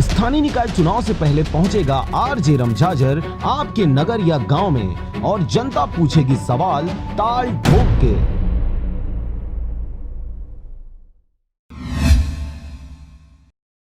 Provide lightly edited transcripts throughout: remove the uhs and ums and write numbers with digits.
स्थानीय निकाय चुनाव से पहले पहुंचेगा आरजे रमझाझर आपके नगर या गांव में और जनता पूछेगी सवाल ताल ठोक के।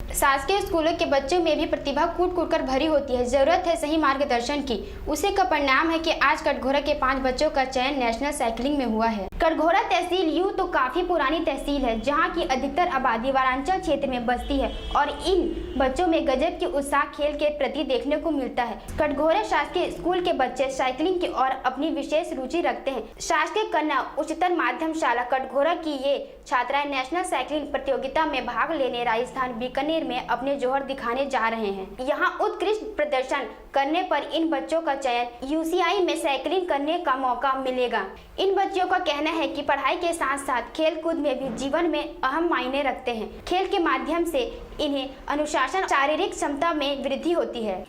शासकीय स्कूलों के बच्चों में भी प्रतिभा कूट कूट कर भरी होती है। जरूरत है सही मार्गदर्शन की। उसी का परिणाम है कि आज कटघोरा के 5 बच्चों का चयन नेशनल साइकिलिंग में हुआ है। कटघोरा तहसील यूं तो काफी पुरानी तहसील है, जहां की अधिकतर आबादी वनांचल क्षेत्र में बसती है और इन बच्चों में गजब की उत्साह खेल के प्रति देखने को मिलता है। कटघोरा शासकीय स्कूल के बच्चे साइकिलिंग की ओर अपनी विशेष रुचि रखते हैं। शासकीय कन्या उच्चतर माध्यम शाला कटघोरा की ये छात्राएं नेशनल साइकिलिंग प्रतियोगिता में भाग लेने राजस्थान बीकानेर में अपने जोहर दिखाने जा रहे हैं। यहाँ उत्कृष्ट प्रदर्शन करने पर इन बच्चों का चयन यूसीआई में साइकिलिंग करने का मौका मिलेगा। इन बच्चों का कहना है कि पढ़ाई के साथ साथ खेल कूद में भी जीवन में अहम मायने रखते हैं। खेल के माध्यम से इन्हें अनुशासन, शारीरिक क्षमता में वृद्धि होती है।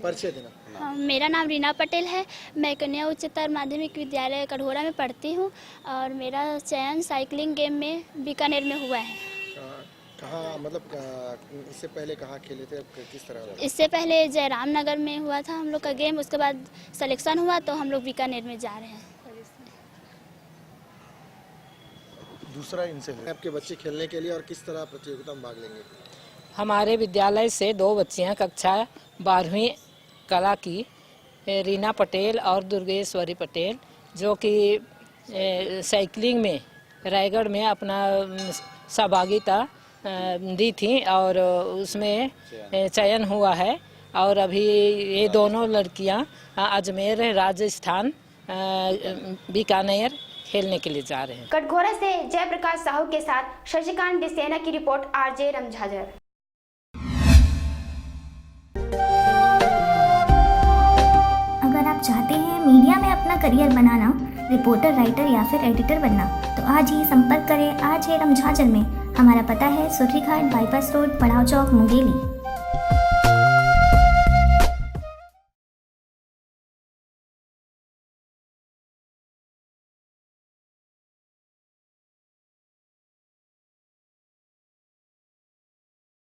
परिचय देना। मेरा नाम रीना पटेल है। मैं कन्या उच्चतर माध्यमिक विद्यालय कटघोरा में पढ़ती हूँ और मेरा चयन साइकिलिंग गेम में बीकानेर में हुआ है। कहाँ मतलब इससे पहले कहाँ खेले थे, किस तरह? इससे पहले जयराम नगर में हुआ था हम लोग का गेम, उसके बाद सिलेक्शन हुआ तो हम लोग बीकानेर में जा रहे हैं। दूसरा इनसे आपके बच्चे खेलने के लिए और किस तरह प्रतियोगिता में भाग लेंगे? हमारे विद्यालय से 2 बच्चियां कक्षा 12वीं कला की, रीना पटेल और दुर्गेश्वरी पटेल, जो कि साइकिलिंग में रायगढ़ में अपना सहभागिता दी थी और उसमें चयन हुआ है। और अभी ये दोनों लड़कियां अजमेर, राजस्थान, बीकानेर खेलने के लिए जा रहे हैं। कटघोरा से जयप्रकाश साहू के साथ शशिकांत डिसेना की रिपोर्ट, आरजे रमझाझर। अगर आप चाहते हैं मीडिया में अपना करियर बनाना, रिपोर्टर, राइटर या फिर एडिटर बनना, तो आज ही संपर्क करें आरजे रमझाझर में। हमारा पता है सुर्रीघाट बाईपास रोड, पड़ाव चौक, मुंगेली।